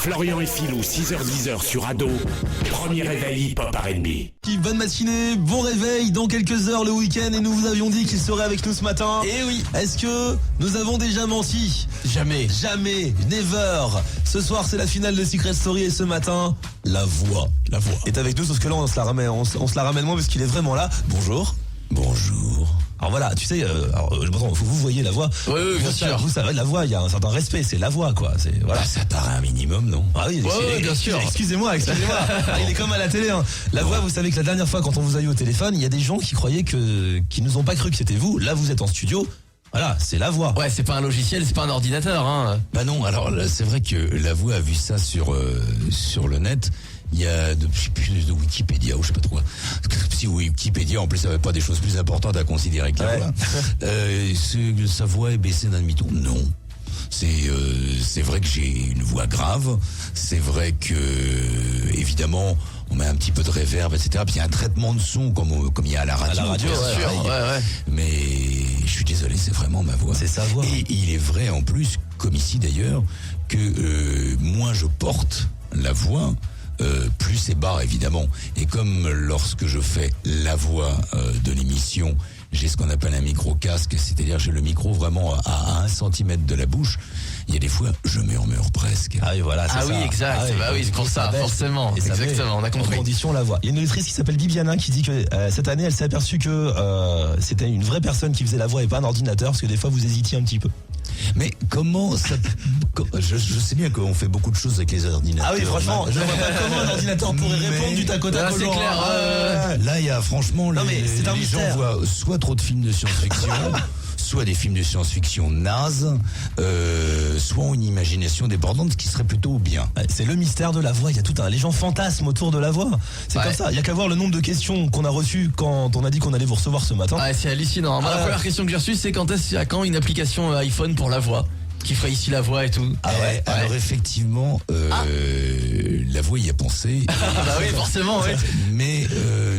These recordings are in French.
Florian et Philou, 6h-10h sur Ado. Premier réveil hip-hop R&B. Bonne matinée, bon réveil, dans quelques heures le week-end et nous vous avions dit qu'il serait avec nous ce matin. Eh oui. Est-ce que nous avons déjà menti? Jamais. Jamais, never. Ce soir c'est la finale de Secret Story et ce matin, la voix est avec nous, sauf que là on se la ramène moins parce qu'il est vraiment là. Bonjour. Bonjour. Alors voilà, tu sais, vous voyez la voix. Oui, bien sûr. Vous savez, la voix, il y a un certain respect, c'est la voix, quoi. C'est voilà. Ah, ça paraît un minimum, non? Ah oui, bien sûr. Excusez-moi. Ah, il est comme à la télé. Hein. La voix, vous savez que la dernière fois, quand on vous a eu au téléphone, il y a des gens qui croyaient qui nous ont pas cru que c'était vous. Là, vous êtes en studio. Voilà, c'est la voix. Ouais, c'est pas un logiciel, c'est pas un ordinateur, hein. Bah non, alors là, c'est vrai que la voix a vu ça sur le net. Il y a de Wikipédia ou je sais pas trop. Si Wikipédia en plus ça n'avait pas des choses plus importantes à considérer que la voix. Sa voix est baissée d'un demi-ton. Non. C'est vrai que j'ai une voix grave. C'est vrai que évidemment on met un petit peu de réverb, etc. Puis il y a un traitement de son comme il y a à la radio. Bien sûr. Ouais. Mais je suis désolé, c'est vraiment ma voix. C'est sa voix. Et il est vrai en plus, comme ici d'ailleurs, que moins je porte la voix, plus c'est bas évidemment. Et comme lorsque je fais la voix de l'émission, j'ai ce qu'on appelle un micro-casque, c'est-à-dire j'ai le micro vraiment à 1 centimètre de la bouche, il y a des fois je murmure presque. Ah oui, voilà, c'est ça. Oui, exact. C'est pour ça, forcément. Et ça Exactement, on a compris. En condition la voix. Il y a une auditrice qui s'appelle Bibiana qui dit que cette année elle s'est aperçue que c'était une vraie personne qui faisait la voix et pas un ordinateur, parce que des fois vous hésitiez un petit peu. Mais comment ça... Je sais bien qu'on fait beaucoup de choses avec les ordinateurs. Ah oui, franchement, je vois pas comment un ordinateur pourrait répondre du tac au tac. C'est clair. Là, il y a franchement... Non, mais c'est un les gens mystère. voient soit trop de films de science-fiction... soit des films de science-fiction nazes, soit ont une imagination débordante, ce qui serait plutôt bien. C'est le mystère de la voix. Il y a les gens fantasment autour de la voix. C'est comme ça. Il y a qu'à voir le nombre de questions qu'on a reçues quand on a dit qu'on allait vous recevoir ce matin. Ouais, c'est hallucinant. Moi, la première question que j'ai reçue, c'est quand une application iPhone pour la voix qui ferait ici la voix et tout. Alors effectivement, la voix y a pensé. Bah oui, forcément, ouais. Mais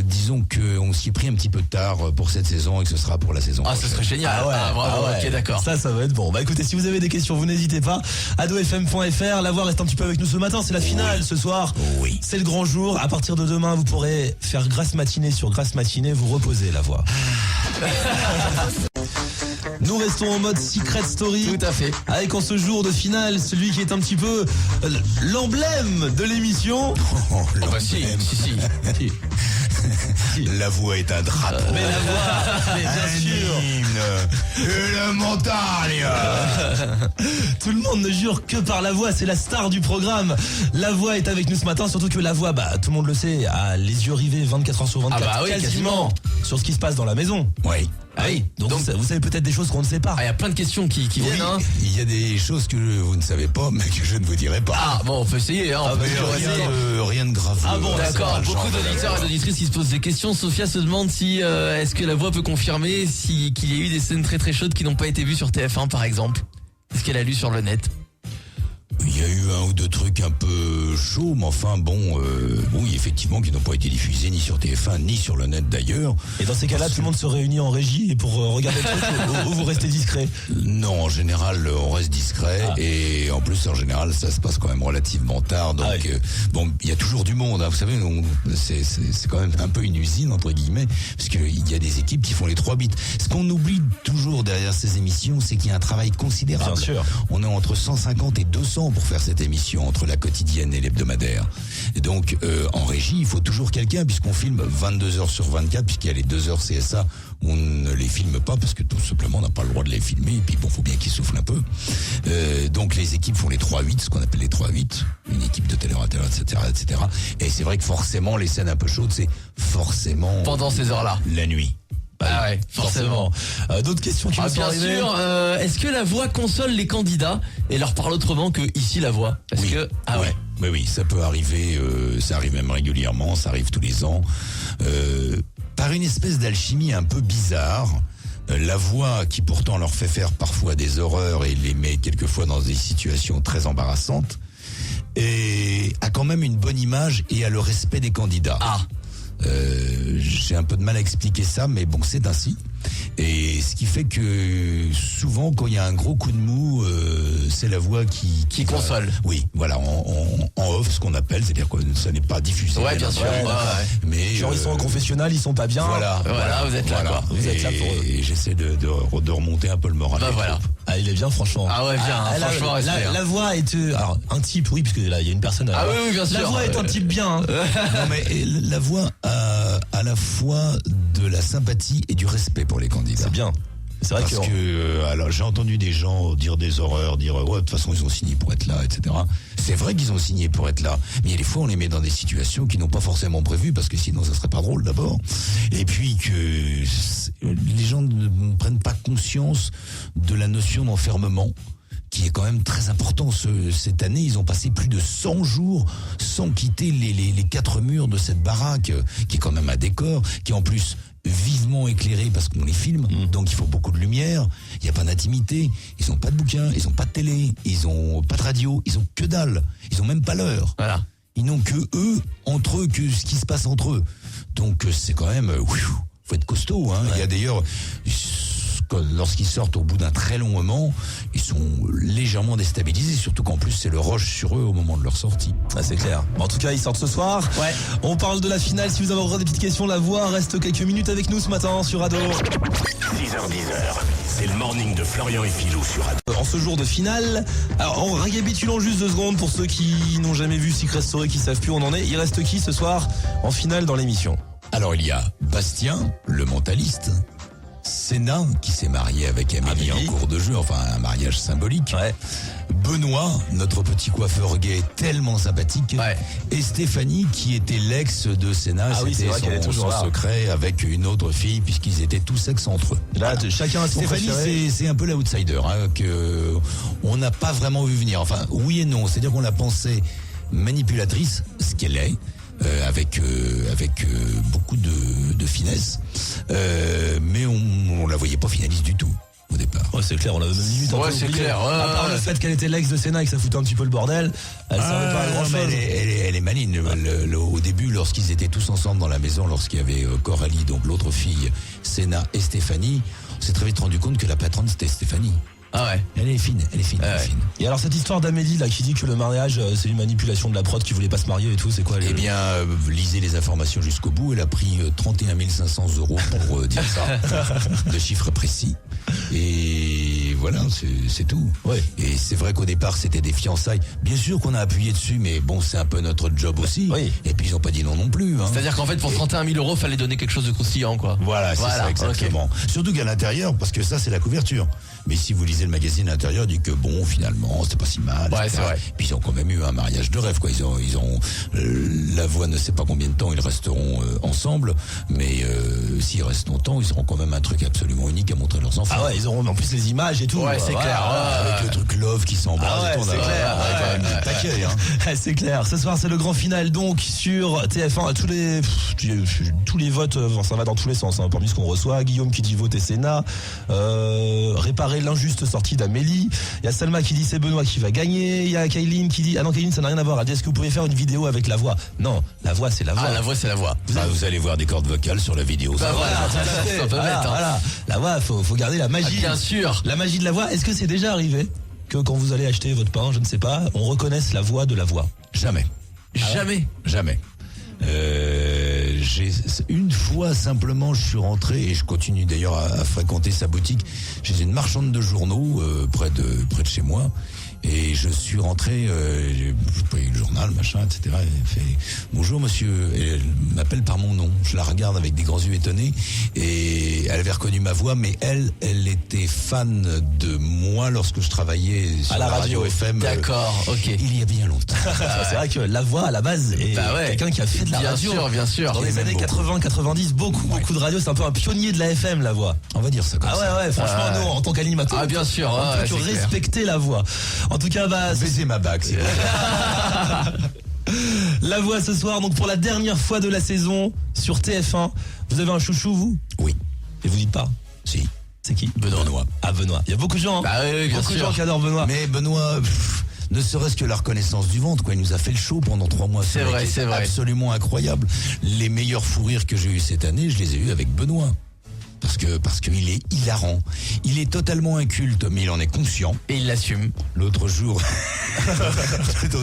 disons qu'on s'y est pris un petit peu tard pour cette saison et que ce sera pour la saison Ah, prochaine. ce serait génial. Bravo, ok, d'accord. Ça va être bon. Bah écoutez, si vous avez des questions, vous n'hésitez pas. adofm.fr, la voix reste un petit peu avec nous ce matin. C'est la finale ce soir. Oui. C'est le grand jour. À partir de demain, vous pourrez faire Grâce Matinée sur Grâce Matinée. Vous reposez la voix. Nous restons en mode Secret Story. Tout à fait. Avec en ce jour de finale, celui qui est un petit peu l'emblème de l'émission. Si. La voix est un drapeau. Mais la voix, mais bien sûr. Une montagne. Tout le monde ne jure que par la voix, c'est la star du programme. La voix est avec nous ce matin, surtout que la voix, tout le monde le sait, a les yeux rivés 24 heures sur 24. Ah bah oui, quasiment. Sur ce qui se passe dans la maison. Oui. Ah oui, donc vous savez peut-être des choses qu'on ne sait pas. Il y a plein de questions qui viennent, hein. Il y a des choses que vous ne savez pas, mais que je ne vous dirai pas. Ah, bon, on peut essayer, hein. On peut toujours essayer. Rien de grave. Ah bon, d'accord. C'est pas Beaucoup le genre d'auditeurs et d'auditrices qui se posent des questions. Sophia se demande si est-ce que la voix peut confirmer qu'il y a eu des scènes très très chaudes qui n'ont pas été vues sur TF1 par exemple. Est-ce qu'elle a lu sur le net? Il y a eu un ou deux trucs un peu chauds, mais enfin oui, effectivement, qui n'ont pas été diffusés ni sur TF1 ni sur le net d'ailleurs. Et dans ces cas-là, tout le monde se réunit en régie et pour regarder le truc ou vous restez discret? Non, en général, on reste discret et en plus, en général, ça se passe quand même relativement tard. Donc, il y a toujours du monde. Hein, vous savez, c'est quand même un peu une usine entre guillemets, parce qu'il y a des équipes qui font les 3 bits. Ce qu'on oublie toujours derrière ces émissions, c'est qu'il y a un travail considérable. Bien sûr. On est entre 150 et 200 pour faire cette émission entre la quotidienne et l'hebdomadaire. Et donc en régie, il faut toujours quelqu'un puisqu'on filme 22 heures sur 24 puisqu'il y a les 2 heures CSA où on ne les filme pas parce que tout simplement on n'a pas le droit de les filmer et puis faut bien qu'ils soufflent un peu. Donc les équipes font les 3-8, ce qu'on appelle les 3-8, une équipe de telle heure à telle heure, etc. Et c'est vrai que forcément les scènes un peu chaudes, c'est forcément Pendant ces heures-là. La nuit. Ah ouais, forcément. D'autres questions qui vous sont Bien arrivées? sûr. Est-ce que la voix console les candidats et leur parle autrement que ici la voix? Oui, ça peut arriver. Ça arrive même régulièrement. Ça arrive tous les ans. Par une espèce d'alchimie un peu bizarre. La voix qui pourtant leur fait faire parfois des horreurs et les met quelquefois dans des situations très embarrassantes, et a quand même une bonne image et a le respect des candidats. J'ai un peu de mal à expliquer ça, mais bon, c'est ainsi. Et ce qui fait que souvent, quand il y a un gros coup de mou, c'est la voix qui console. Oui, voilà, ce qu'on appelle, c'est-à-dire que ça n'est pas diffusé. Ouais, bien sûr. Ouais, Ouais, d'accord. ouais. Mais Genre ils sont au confessionnal, ils sont pas bien. Voilà, Vous êtes là, quoi. Vous êtes là pour eux. Et j'essaie de remonter un peu le moral. Bah des voilà. troupes. Ah, il est bien, franchement. Ah ouais, bien, hein, la- franchement, respect, hein. la voix est alors un type, oui, parce que là il y a une personne. Ah oui, bien sûr. La voix est un type bien. Hein. Non mais la voix a à la fois de la sympathie et du respect pour les candidats. C'est bien. C'est vrai Parce que alors j'ai entendu des gens dire des horreurs, dire ouais de toute façon ils ont signé pour être là, etc. C'est vrai qu'ils ont signé pour être là, mais il y a des fois on les met dans des situations qu'ils n'ont pas forcément prévues parce que sinon ça serait pas drôle d'abord. Et puis que les gens ne prennent pas conscience de la notion d'enfermement qui est quand même très important. Cette année, ils ont passé plus de 100 jours sans quitter les quatre murs de cette baraque, qui est quand même un décor, qui est en plus vivement éclairé parce qu'on les filme, donc il faut beaucoup de lumière, il n'y a pas d'intimité, ils n'ont pas de bouquins, ils n'ont pas de télé, ils n'ont pas de radio, ils n'ont que dalle, ils n'ont même pas l'heure. Voilà. Ils n'ont que eux, entre eux, que ce qui se passe entre eux. Donc c'est quand même, faut être costaud. Hein. Il y a d'ailleurs, lorsqu'ils sortent au bout d'un très long moment, ils sont légèrement déstabilisés, surtout qu'en plus c'est le rush sur eux au moment de leur sortie. Ah, c'est clair. Bon, en tout cas, ils sortent ce soir. Ouais. On parle de la finale. Si vous avez encore des petites questions, la voix reste quelques minutes avec nous ce matin sur Ado. 6h10, c'est le morning de Florian et Philou sur Ado. En ce jour de finale, alors en récapitulant juste 2 secondes pour ceux qui n'ont jamais vu Secret Story, qui savent plus où on en est, il reste qui ce soir en finale dans l'émission? Alors il y a Bastien, le mentaliste, Sénat, qui s'est marié avec Amélie en cours de jeu, enfin un mariage symbolique. Ouais. Benoît, notre petit coiffeur gay tellement sympathique. Ouais. Et Stéphanie, qui était l'ex de Sénat. Ah oui, c'est C'était vrai qu'elle est toujours son là. secret avec une autre fille, puisqu'ils étaient tous ex entre eux. Là, chacun a son Stéphanie, préféré. c'est un peu l'outsider, hein, que on n'a pas vraiment vu venir. Enfin, oui et non. C'est-à-dire qu'on la pensait manipulatrice, ce qu'elle est. Avec beaucoup de finesse, mais on la voyait pas finaliste du tout au départ. Ouais, c'est clair, on l'avait même limite un Ouais, peu c'est oublié. clair, ouais, à part ouais. le fait qu'elle était l'ex de Sénat et que ça foutait un petit peu le bordel, elle servait pas à grand mais chose. elle est maligne. Au début, lorsqu'ils étaient tous ensemble dans la maison, lorsqu'il y avait Coralie, donc l'autre fille, Sénat et Stéphanie, on s'est très vite rendu compte que la patronne c'était Stéphanie. Ah ouais. Elle est fine, elle est fine, elle est Ouais. fine. Et alors cette histoire d'Amélie là qui dit que le mariage c'est une manipulation de la prod qui voulait pas se marier et tout, c'est quoi Eh bien, lisez les informations jusqu'au bout. Elle a pris 31 500 € pour dire ça, de chiffres précis. Et voilà, c'est tout. Ouais. Et c'est vrai qu'au départ, c'était des fiançailles. Bien sûr qu'on a appuyé dessus, mais bon, c'est un peu notre job aussi. Oui. Et puis, ils n'ont pas dit non plus. Hein. C'est-à-dire qu'en fait, pour 31 000 €, fallait donner quelque chose de croustillant, quoi. Voilà, c'est ça, exactement. Surtout qu'à l'intérieur, parce que ça, c'est la couverture. Mais si vous lisez le magazine à l'intérieur, il dit que bon, finalement, c'était pas si mal. Ouais, etc. c'est vrai. Puis ils ont quand même eu un mariage de rêve, quoi. Ils ont la voix ne sait pas combien de temps ils resteront ensemble, mais s'ils restent longtemps, ils auront quand même un truc absolument unique à montrer à leurs enfants. Ah ouais, ils auront en plus les images et tout. Ouais, c'est clair, ouais. Avec le truc love qui s'embrasse. Ah ouais, et tout, on a- c'est clair. on a quand même Ouais, du taquet, hein. C'est clair. Ce soir, c'est le grand final donc sur TF1. Tous les votes, ça va dans tous les sens. Hein, parmi ce qu'on reçoit, Guillaume qui dit voter Sénat, réparer l'injuste sortie d'Amélie. Il y a Salma qui dit c'est Benoît qui va gagner. Il y a Kayline qui dit ah non Kayline ça n'a rien à voir. Elle dit est-ce que vous pouvez faire une vidéo avec la voix? Non, la voix c'est la voix. Ah, la voix, c'est la voix. Vous allez voir des cordes vocales sur la vidéo. ça va. voilà, tout à fait. c'est un peu Voilà, bête, hein. voilà. La voix, faut garder la Ah, magie. bien sûr. La magie de la voix. Est-ce que c'est déjà arrivé que quand vous allez acheter votre pain, je ne sais pas, on reconnaisse la voix de la voix? Jamais. Jamais. Jamais. Une fois simplement, je suis rentré et je continue d'ailleurs à fréquenter sa boutique. J'ai une marchande de journaux près de chez moi. Et je suis rentré, j'ai pris le journal, machin, etc. Elle fait bonjour monsieur. Et elle m'appelle par mon nom. Je la regarde avec des grands yeux étonnés. Et elle avait reconnu ma voix, mais elle était fan de moi lorsque je travaillais sur À la radio. FM. D'accord, ok. Il y a bien longtemps. C'est vrai que la voix à la base est Bah ouais. quelqu'un qui a fait de la Bien radio. sûr, bien sûr. Dans les même années beaucoup. 80-90, beaucoup de radio, c'est un peu un pionnier de la FM, la voix. On va dire ça comme Ah ça. ouais, franchement, Ah ouais. nous, en tant qu'animateur, Ah, bien sûr, on ouais, peut que c'est clair. respecter la voix. En tout cas, Baiser ma bague, c'est vrai. la voix ce soir, donc pour la dernière fois de la saison, sur TF1. Vous avez un chouchou, vous? Oui, Et vous dites pas? si. C'est qui? Benoît. Ah, Benoît. Il y a beaucoup de gens, hein. Bah oui, bien Beaucoup de sûr. gens qui adorent Benoît. Mais Benoît, ne serait-ce que la reconnaissance du ventre, quoi. Il nous a fait le show pendant 3 mois. C'est Ce mec vrai, est c'est vrai. Absolument incroyable. Les meilleurs fous rires que j'ai eu cette année, je les ai eus avec Benoît. parce qu'il est hilarant. Il est totalement inculte, mais il en est conscient. Et il l'assume. L'autre jour,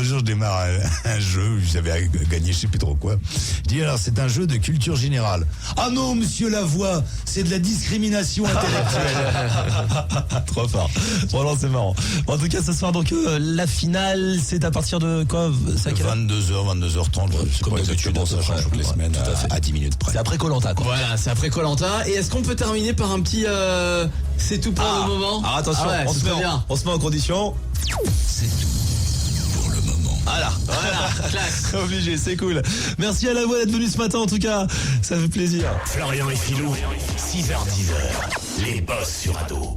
je démarre un jeu, j'avais gagné je sais plus trop quoi. Je dis alors c'est un jeu de culture générale. Ah non monsieur Lavoie, c'est de la discrimination intellectuelle. Trop fort. Vraiment, c'est marrant. Bon, en tout cas, ce soir, donc, la finale, c'est à partir de quoi? C'est à quelle heure 22h, 22h30, je sais Comme pas d'habitude, exactement, ça à peu change toutes les près. semaines Ouais, tout à fait. à 10 minutes près. C'est après Koh-Lanta, quoi. Voilà, c'est après Koh-Lanta. Et est-ce qu'on peut terminer par un petit c'est tout pour le moment? Alors attention, Ah ouais, on, ce se met serait bien. on se met en condition. C'est tout pour le moment. Voilà. Voilà, classe. Obligé, c'est cool. Merci à la voix d'être venu ce matin, en tout cas. Ça fait plaisir. Florian et Philou, 6h10, les boss sur Ado.